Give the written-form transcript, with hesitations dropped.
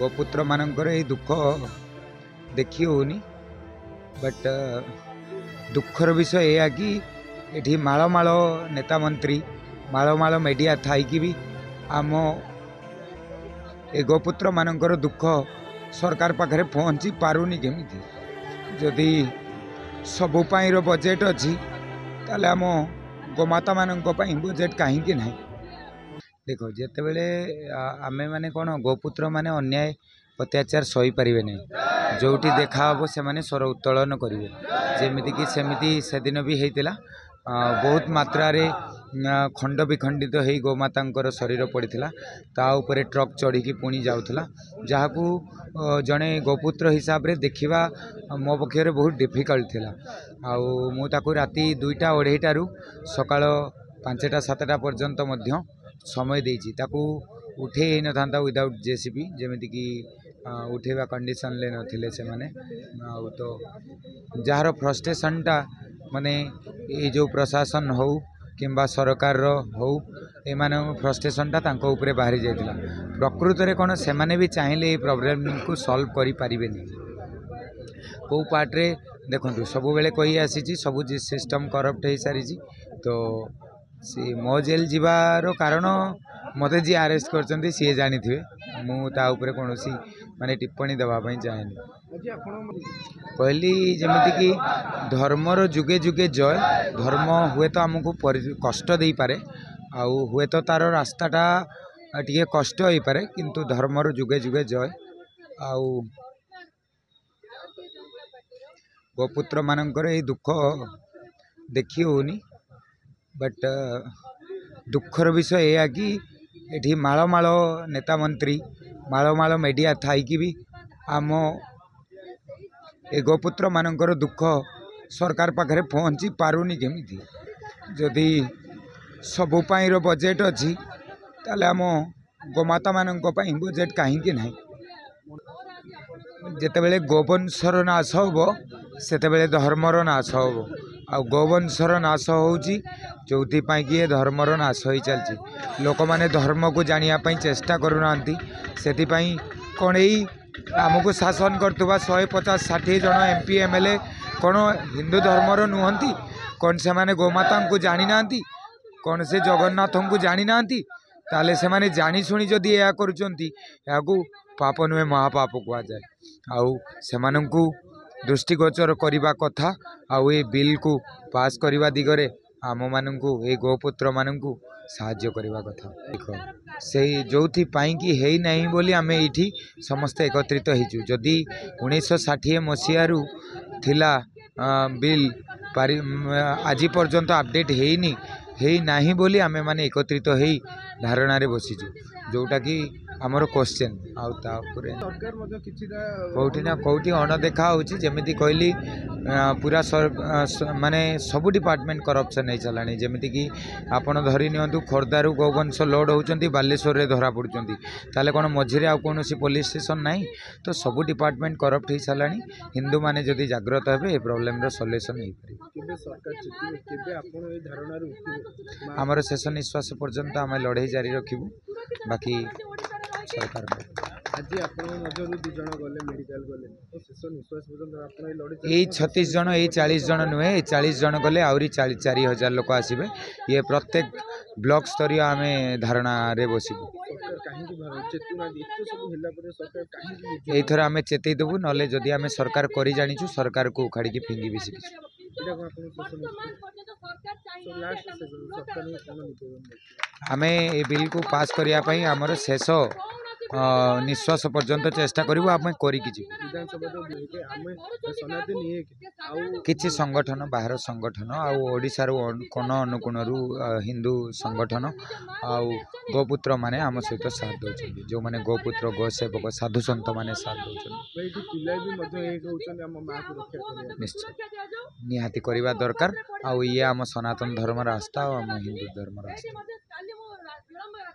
गोपुत्र मानकर ये दुख देखी होनी बट दुखर विषय यह कि ये माल माल नेता मंत्री माल माल मीडिया थी भी आम ए गोपुत्र मानकर दुख सरकार पाखे पहुँची पारुनी केमिति जदि सबुपाई बजेट अच्छी ताले आम गोमाता मान बजेट कहीं ना देखो जिते बड़े आमे माने कौन गोपुत्र माने अन्याय अत्याचार सही पारे नहीं जोटी देखा हे से माने स्वर उत्तोलन करेंगे जमीती कि सेमिति से दिन भी होता बहुत मात्रा रे खंड विखंडित हो गोमाता शरीर पड़ता ता उपरे ट्रक चढ़ी पुणी जाऊला जहाँ जड़े गोपुत्र हिसाब रे देखा मो पक्षर बहुत डिफिकल्ट थिला आउ राति 2टा 2:30 सकाळ 5टा 7टा पर्यंत मध्य समय देछि ताकू उठे न था विदाउट जेसीबी जमीती कि उठेवा कंडीशन ले नथिले से माने तो जार फ्रस्ट्रेशनटा माने ये जो प्रशासन हो किंबा सरकार हो एमान फ्रस्ट्रेशनटा तांको उपरे बाहरी जाइतिला प्रकृत रे कोन से माने भी चाहिए प्रॉब्लम को सॉल्व करि पारिबेनी को पार्ट रे देखंतु सब बेले कही आसी सब सिस्टम करप्ट हो सारी तो सी मो जेल जीवार कारण मत जी अरेस्ट कर सी जानी थे मुझे कौन माने टिप्पणी देवाई चाहेनी कहली जमीती कि धर्मर जुगे जुगे जय धर्म हुए तो आमको कष्ट दे पारे आउ हुए तो तार रास्ताटा टे कष्ट हो पारे किंतु धर्मर जुगे जुगे जय आउ गोपुत्र मानकर ये दुख देखी होनी बट दुखर विषय यह कि ये माल माल नेता मंत्री माल माल मीडिया थी भी आम ए गोपुत्र मानकर दुख सरकार पाखे पहुँची पारुनी केमिति जदि सबुपाई बजेट अच्छी ताले आम गोमाता मान बजेट कहीं ना जिते बड़े गोवंशर नाश हो सेते बड़े धर्मर नाश हो आ गोवंशर नाश होउची जोथि पाई कि धर्मर नाश हो चलती लोक माने धर्म को जानिया चेष्टा करूना से कौन यही आमको शासन करतुबा 150-60 जन एमपी एमएलए कौन हिंदू धर्मर नुहंती कौन से माने गोमाता को जानी ना कौन से जगन्नाथ को जानी ना ताले से माने जानी शुणी जदि या करुचंती याकू पाप नुहे महापाप कह जाए आउ सेमानंकु दृष्टिगोचर करने कथा आउ ये बिल को पास करने दिगरे आम मानू ये गोपुत्र मानू साहाय्य करने कथा देखो से जो कि है नहीं बोली आम ये समस्ते एकत्रित होइचु जदि 1960 मसीहारू थिला बिल पारि आज पर्यंत अपडेट है नहीं बोली आमे माने एकत्रित हो धारणा रे बसीचु जोटा कि आमर क्वेश्चन कौटी ना कौटी अणदेखा होती कहली पूरा माने सबू डिपार्टमेंट करप्शन हो चला जमीती कि आपड़ धरी नियंतु खोर्धारू गोवंश लोड होती बालेश्वर में धरा पड़ुंट ताले कौन मझे आ कौन पुलिस स्टेशन ना तो सबू डिपार्टमेंट करप्ट हो सारा हिंदू माने जदि जागृत हे प्रोब्लेम सल्यूशन आमर शेष निश्वास पर्यंत आम लड़े जारी रखू बाकी सरकार यही 36 जन यही 40 जन नुहे 40 जन गले आहरी 4,000 लोक आसबे ये प्रत्येक ब्लॉक स्तरीय आम धारणा रे बसबू यथर आम चेतई देबू ना जदि आम सरकार कर जाचु सरकार को उखाड़ी फिंगी भी शिखी आम ए बिल को पास करने आमर शेष निश्वास पर्यंत चेष्टा करूँ आम किछि संगठन बाहर संगठन आशार कोन अनुकोण हिंदू संगठन आउ गोपुत्र माने आम सहित साथ दौरान जो माने गोपुत्र गोसेवक साधु सन्त माने साथ दौरान निश्चय निहाती करवा दरकार आउ ये आम सनातन धर्म आस्था और आम हिंदू धर्म आस्था।